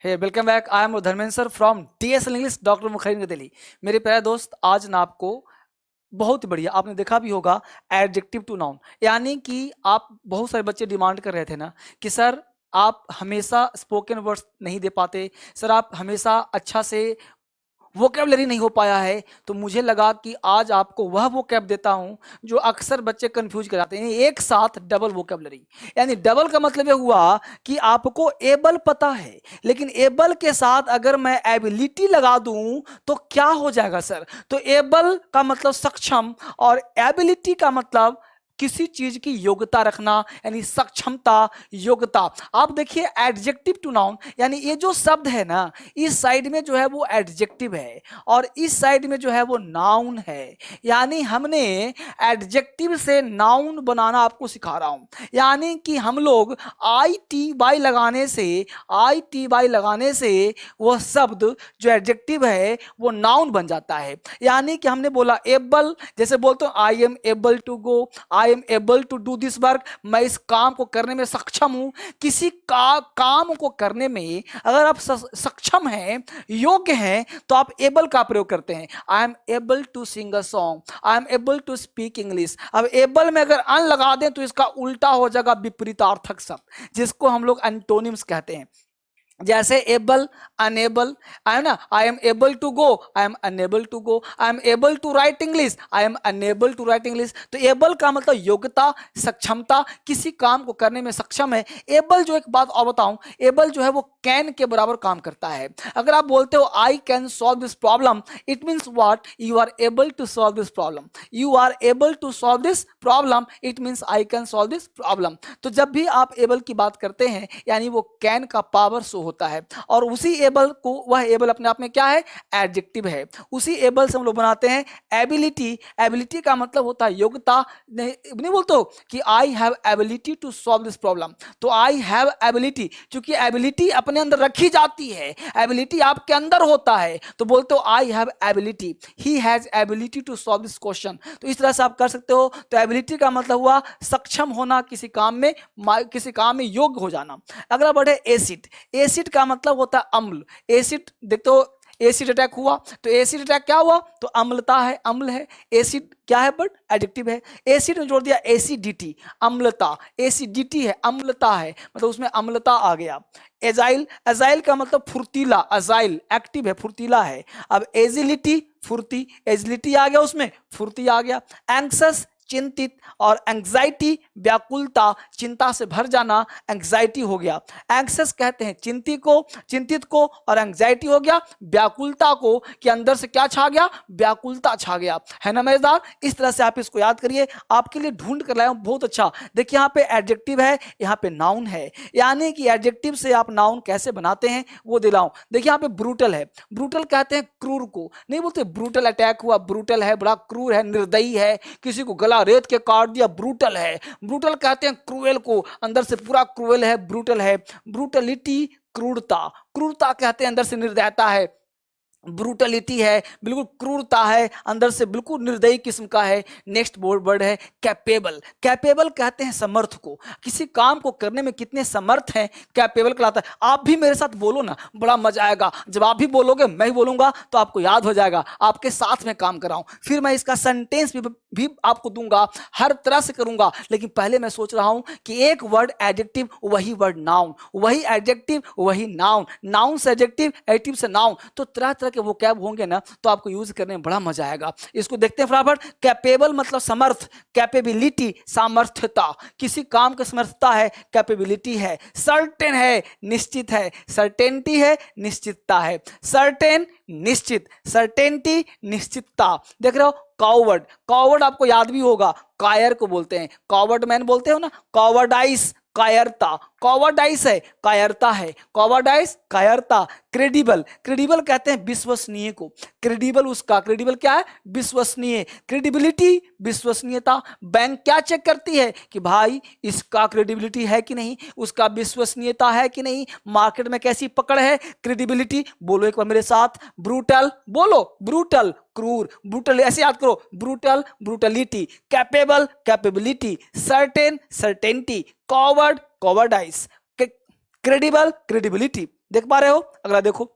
Hey welcome back. I am Dharmendra sir from DSL English doctor Mukherjee New Delhi. मेरे प्यारे दोस्त, आज ना आपको बहुत ही बढ़िया, आपने देखा भी होगा, एडजेक्टिव टू नाउन, यानी कि आप बहुत सारे बच्चे डिमांड कर रहे थे ना कि सर आप हमेशा स्पोकन वर्ड्स नहीं दे पाते, सर आप हमेशा अच्छा से वोकेबलरी नहीं हो पाया है। तो मुझे लगा कि आज आपको वह वोकैब देता हूं जो अक्सर बच्चे कंफ्यूज कराते हैं। एक साथ डबल वोकेबलरी, यानी डबल का मतलब ये हुआ कि आपको एबल पता है, लेकिन एबल के साथ अगर मैं एबिलिटी लगा दूं तो क्या हो जाएगा सर। तो एबल का मतलब सक्षम और एबिलिटी का मतलब किसी चीज की योग्यता रखना, यानी सक्षमता, योग्यता। आप देखिए एडजेक्टिव टू नाउन, यानी ये जो शब्द है ना, इस साइड में जो है वो एडजेक्टिव है और इस साइड में जो है वो नाउन है। यानी हमने एडजेक्टिव से नाउन बनाना आपको सिखा रहा हूं। यानी कि हम लोग आई टी बाई लगाने से वो शब्द जो एडजेक्टिव है वो नाउन बन जाता है। यानी कि हमने बोला एबल, जैसे बोलते हो I am able to go, I am able to do this work, मैं इस काम को करने में सक्षम हूं। किसी का काम को करने में अगर आप सक्षम हैं, योग्य हैं, तो आप एबल का प्रयोग करते हैं। I am able to sing a song, I am able to speak English. अब एबल में अगर अन लगा दें तो इसका उल्टा हो जाएगा विपरीतार्थक शब्द, जिसको हम लोग एंटोनिम्स कहते हैं। जैसे एबल, अनेबल, आई एम ना, I am able to go, I am unable to go, I am able to write English, I am unable to write English. तो एबल का मतलब योग्यता, सक्षमता, किसी काम को करने में सक्षम है। एबल जो, एक बात और बताऊं, एबल जो है वो कैन के बराबर काम करता है। अगर आप बोलते हो I can solve this problem, it means what, you are able to solve this problem, you are able to solve this problem, it means I can solve this problem. तो जब भी आप एबल की बात करते हैं, यानी वो कैन का पावर शो होता है। और उसी एबल को, वह एबल अपने आप में क्या है, एडजेक्टिव है। उसी एबल से हम लोग बनाते हैं एबिलिटी। एबिलिटी का मतलब होता है योग्यता। नहीं बोलते हो कि I have ability to solve this problem, तो आई हैव एबिलिटी, क्योंकि एबिलिटी अपने अंदर रखी जाती है, एबिलिटी आपके अंदर होता है, तो बोलते हो I have ability, he has ability to solve this question. तो इस तरह से आप कर सकते हो। तो एबिलिटी का मतलब हुआ सक्षम होना, किसी काम में, किसी काम में योग्य हो जाना। अगला बढ़े एसिड। एसिड का मतलब होता है अम्ल। एसिड देखते हो, एसिड अटैक हुआ तो एसिड अटैक क्या हुआ, तो अम्लता है, अम्ल है। एसिड क्या है, बट एडिक्टिव है। एसिड में जोड़ दिया एसिडिटी, अम्लता, एसिडिटी है, अम्लता है, मतलब उसमें अम्लता आ गया। एजाइल, एजाइल का मतलब फुर्तीला, अजाइल एक्टिव है, फुर्तीला है। अब एजिलिटी, फुर्ती, एजिलिटी आ गया, उसमें फुर्ती आ गया। एंक्सस, चिंतित, और एंग्जाइटी, व्याकुलता, चिंता से भर जाना, एंग्जाइटी हो गया। एंक्सस कहते हैं चिंतित को, और एंग्जाइटी हो गया व्याकुलता को, कि अंदर से क्या छा गया, व्याकुलता छा गया। है ना मजेदार। इस तरह से आप इसको याद करिए। आपके लिए ढूंढ कर लाया हूं, बहुत अच्छा। देखिए यहाँ पे एडजेक्टिव है, यहाँ पे नाउन है, यानी कि एडजेक्टिव से आप नाउन कैसे बनाते हैं वो दिलाऊं। देखिए यहाँ पे ब्रूटल है। ब्रूटल कहते हैं क्रूर को, नहीं बोलते ब्रूटल अटैक हुआ, ब्रूटल है, बड़ा क्रूर है, निर्दयी है, किसी को गला रेत के काट दिया, ब्रूटल है। ब्रूटल कहते हैं क्रूएल को, अंदर से पूरा क्रूएल है, ब्रूटल है। ब्रूटलिटी, क्रूरता, क्रूरता कहते हैं अंदर से निर्दयता है। ब्रूटलिटी है, बिल्कुल क्रूरता है, अंदर से बिल्कुल निर्दयी किस्म का है। नेक्स्ट वर्ड है कैपेबल। कैपेबल कहते हैं समर्थ को, किसी काम को करने में कितने समर्थ हैं, कैपेबल कहलाता है। आप भी मेरे साथ बोलो ना, बड़ा मजा आएगा। जब आप भी बोलोगे, मैं ही बोलूंगा, तो आपको याद हो जाएगा। आपके साथ में काम कर रहा हूं, फिर मैं इसका सेंटेंस भी आपको दूंगा, हर तरह से करूंगा। लेकिन पहले मैं सोच रहा हूं कि एक वर्ड एडजेक्टिव, वही वर्ड नाउन, वही एडजेक्टिव वही नाउन, नाउन से एडजेक्टिव, एडजेक्टिव से नाउन, तो तरह तरह के वोकैब होंगे ना, तो आपको यूज करने में बड़ा मजा आएगा। इसको देखते हैं फटाफट। कैपेबल मतलब समर्थ, कैपेबिलिटी सामर्थ्यता, किसी काम की समर्थता है, कैपेबिलिटी है। सर्टेन है, निश्चित है, सर्टेनिटी है, निश्चितता है। सर्टेन, निश्चित, सर्टेनिटी, निश्चितता। देख रहे हो। कॉवर्ड, कॉवर्ड आपको याद भी होगा, कायर को बोलते हैं, कॉवर्ड मैन बोलते हो ना, कॉवर्डाइस, कायरता, कॉवर्डाइस है, कायरता है, कॉवर्डाइस, कायरता। क्रेडिबल, क्रेडिबल कहते हैं विश्वसनीय को, क्रेडिबल उसका, क्रेडिबल क्या है, विश्वसनीय। क्रेडिबिलिटी, विश्वसनीयता। बैंक क्या चेक करती है कि भाई इसका क्रेडिबिलिटी है कि नहीं, उसका विश्वसनीयता है कि नहीं, मार्केट में कैसी पकड़ है, क्रेडिबिलिटी। बोलो एक बार मेरे साथ, ब्रूटल, बोलो ब्रूटल, क्रूर, ब्रूटल, ऐसे याद करो, brutal, brutality, capable, capability, certain, certainty, coward, cowardice, credible, credibility. देख पा रहे हो? अगला देखो,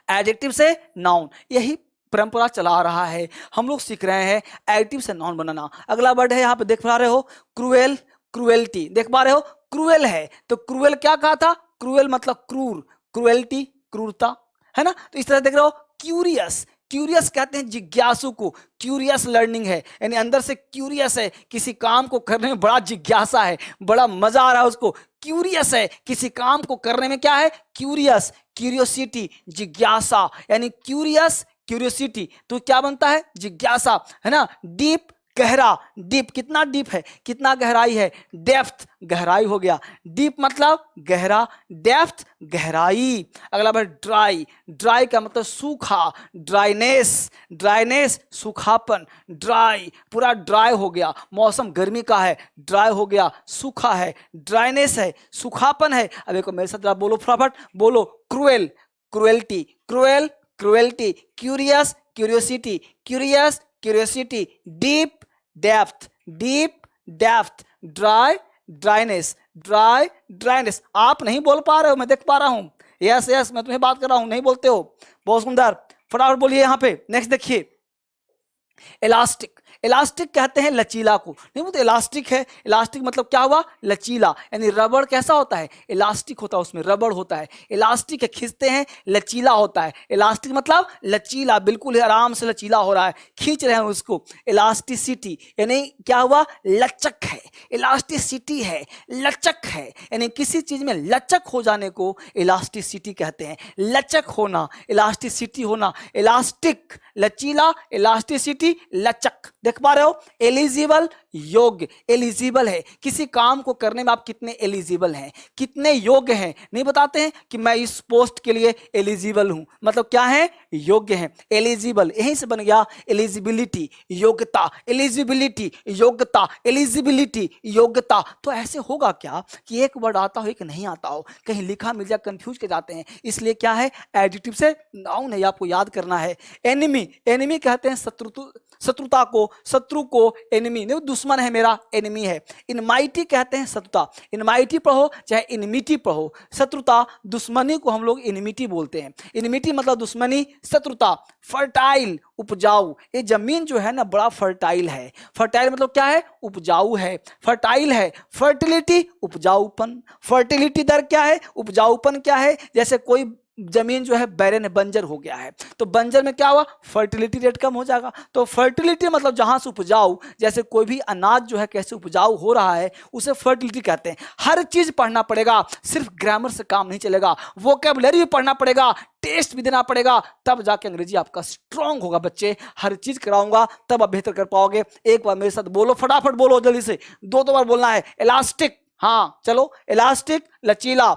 एडजेक्टिव से नाउन, यही परंपरा चला आ रहा है, हम लोग सीख रहे हैं एडजेक्टिव से नाउन बनाना। अगला वर्ड है यहाँ पे देख पा रहे हो, क्रूएल, क्रूएल्टी, देख पा रहे हो? क्रूएल है तो क्रूएल क्या कहा था? क्रूएल मतलब क्रूर, क्रूएल्टी क्रूरता, है ना? तो इस तरह देख रहे हो, क्यूरियस, क्यूरियस कहते हैं जिज्ञासु को, क्यूरियस लर्निंग है, यानी अंदर से क्यूरियस है, किसी काम को करने में बड़ा जिज्ञासा है, बड़ा मजा आ रहा है उसको, क्यूरियस है, किसी काम को करने में क्या है? क्यूरियस, क्यूरियोसिटी, जिज्ञासा, यानी क्यूरियस, क्यूरियोसिटी तो क्या बनता है? जिज्ञासा, है ना? डीप, गहरा, डीप कितना डीप है, कितना गहराई है, डेप्थ गहराई हो गया, डीप मतलब गहरा, डेप्थ गहराई। अगला बार ड्राई, ड्राई का मतलब सूखा, ड्राइनेस, ड्राइनेस सूखापन, ड्राई पूरा ड्राई हो गया, मौसम गर्मी का है, ड्राई हो गया, सूखा है, ड्राइनेस है, सूखापन है। अब देखो मेरे साथ बोलो फटाफट, बोलो, cruel, cruelty, cruel, cruelty, curious, curiosity, curious, curiosity, deep, depth, deep, depth, dry, dryness, dry, dryness. आप नहीं बोल पा रहे हो, मैं देख पा रहा हूं, यस यस मैं तुम्हें बात कर रहा हूं, नहीं बोलते हो, बहुत सुंदर, फटाफट बोलिए। यहां पे नेक्स्ट देखिए, इलास्टिक, इलास्टिक कहते हैं लचीला को, नहीं बोलते इलास्टिक है, इलास्टिक मतलब क्या हुआ? लचीला, यानी रबड़ कैसा होता है? इलास्टिक होता है, उसमें रबड़ होता है, इलास्टिक है खींचते हैं, लचीला होता है, इलास्टिक मतलब लचीला, बिल्कुल आराम से लचीला हो रहा है, खींच रहे हैं उसको। इलास्टिसिटी यानी क्या हुआ? लचक है, इलास्टिसिटी है, लचक है, यानी किसी चीज में लचक हो जाने को इलास्टिसिटी कहते हैं, लचक होना, इलास्टिसिटी होना, इलास्टिक लचीला, इलास्टिसिटी लचक, देख पा रहे हो? एलिजिबल, योग्य, एलिजिबल है, किसी काम को करने में आप कितने एलिजिबल हैं, कितने योग्य हैं, नहीं बताते हैं कि मैं इस पोस्ट के लिए एलिजिबल हूं, मतलब क्या है? योग्य हैं, एलिजिबल, यहीं से बन गया एलिजिबिलिटी, योग्यता, एलिजिबिलिटी, योग्यता, एलिजिबिलिटी, योग्यता। तो ऐसे होगा क्या कि एक वर्ड आता हो एक नहीं आता हो, कहीं लिखा मिल जाए, कंफ्यूज के जाते हैं, इसलिए क्या है? एडजेक्टिव से नाउन है, आपको याद करना है। एनिमी, एनिमी कहते हैं शत्रुता को, शत्रु को, एनिमी नहीं, दुश्मन है मेरा, एनिमी है। इनमाइटी कहते हैं शत्रुता, इनमाइटी पढ़ो चाहे इनमिटी पढ़ो, शत्रुता, दुश्मनी को हम लोग इनमिटी बोलते हैं, इनमिटी मतलब दुश्मनी, शत्रुता। फर्टाइल, उपजाऊ, ये जमीन जो है ना बड़ा फर्टाइल है, फर्टाइल मतलब क्या है? उपजाऊ है, फर्टाइल है। फर्टिलिटी, उपजाऊपन, फर्टिलिटी दर क्या है? उपजाऊपन क्या है? जैसे कोई जमीन जो है बैरन है, बंजर हो गया है, तो बंजर में क्या हुआ? फर्टिलिटी रेट कम हो जाएगा। तो फर्टिलिटी मतलब जहां से उपजाऊ, जैसे कोई भी अनाज जो है कैसे उपजाऊ हो रहा है, उसे फर्टिलिटी कहते हैं। हर चीज पढ़ना पड़ेगा, सिर्फ ग्रामर से काम नहीं चलेगा, वोकैबुलरी भी पढ़ना पड़ेगा, टेस्ट भी देना पड़ेगा, तब जाके अंग्रेजी आपका स्ट्रांग होगा। बच्चे हर चीज कराऊंगा तब आप बेहतर कर पाओगे। एक बार मेरे साथ बोलो, फटाफट बोलो जल्दी से, दो बार बोलना है। इलास्टिक, हाँ चलो, इलास्टिक लचीला,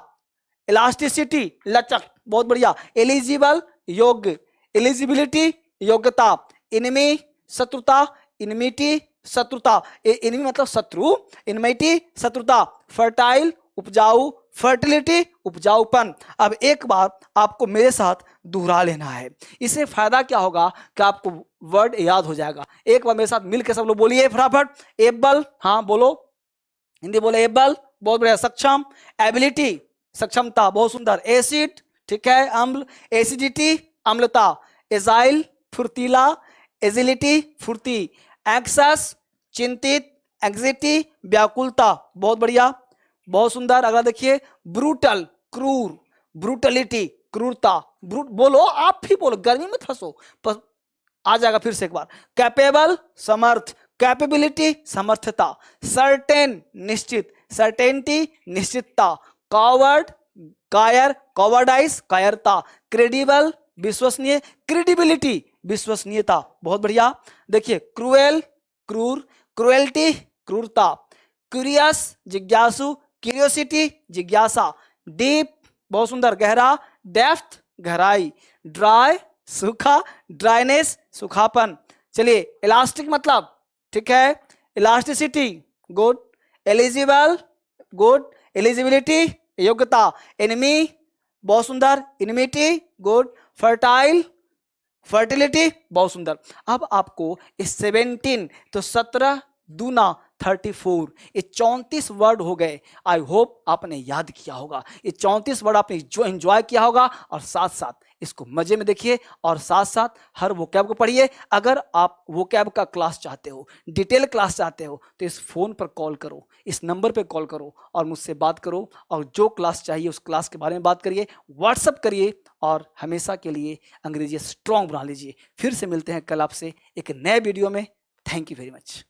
इलास्टिसिटी लचक, बहुत बढ़िया। एलिजिबल, योग्य, एलिजिबिलिटी योग्यता, इनमी शत्रुता, इनमिटी शत्रुता, इनमी मतलब शत्रु, इनमिटी शत्रुता, फर्टाइल उपजाऊ, फर्टिलिटी उपजाऊपन। अब एक बार आपको मेरे साथ दोहरा लेना है, इससे फायदा क्या होगा कि आपको वर्ड याद हो जाएगा। एक बार मेरे साथ मिलकर सब लोग बोलिए फटाफट। एबल, हाँ बोलो, हिंदी बोले एबल, बहुत बढ़िया। सक्षम, एबिलिटी सक्षमता, बहुत सुंदर। एसिड, ठीक है, अम्ल, एसिडिटी अम्लता। एजाइल, फुर्तीला, एजिलिटी फुर्ती। एंक्सस, चिंतित, एंग्जाइटी व्याकुलता, बहुत बढ़िया, बहुत सुंदर। अगला देखिए, ब्रूटल, क्रूर, ब्रूटलिटी क्रूरता, ब्रूट बोलो, आप भी बोलो, गर्मी में फंसो, आ जाएगा फिर से एक बार। कैपेबल समर्थ, कैपेबिलिटी समर्थता। सर्टेन निश्चित, सर्टेनिटी निश्चितता। कॉवर्ड कायर, कॉवर्डाइज कायरता। क्रेडिबल विश्वसनीय, क्रेडिबिलिटी विश्वसनीयता, बहुत बढ़िया। देखिए, क्रूएल क्रूर, क्रूएल्टी क्रूरता। क्यूरियस जिज्ञासु, क्यूरियोसिटी जिज्ञासा। डीप बहुत सुंदर गहरा, डेप्थ गहराई। ड्राई सूखा, ड्राइनेस सूखापन। चलिए, इलास्टिक मतलब, ठीक है, elasticity good. Eligible good, eligibility योग्यता। एनिमी बहुत सुंदर, इनमिटी गुड। फर्टाइल फर्टिलिटी बहुत सुंदर। अब आपको इस 17 तो 17 दूना 34, ये 34 वर्ड हो गए। आई होप आपने याद किया होगा, ये 34 वर्ड आपने जो एंजॉय किया होगा, और साथ साथ इसको मजे में देखिए और साथ साथ हर वोकैब को पढ़िए। अगर आप वोकैब का क्लास चाहते हो, डिटेल क्लास चाहते हो, तो इस फोन पर कॉल करो, इस नंबर पर कॉल करो और मुझसे बात करो, और जो क्लास चाहिए उस क्लास के बारे में बात करिए, व्हाट्सअप करिए, और हमेशा के लिए अंग्रेजी स्ट्रांग बना लीजिए। फिर से मिलते हैं कल आपसे एक नए वीडियो में। Thank you very much.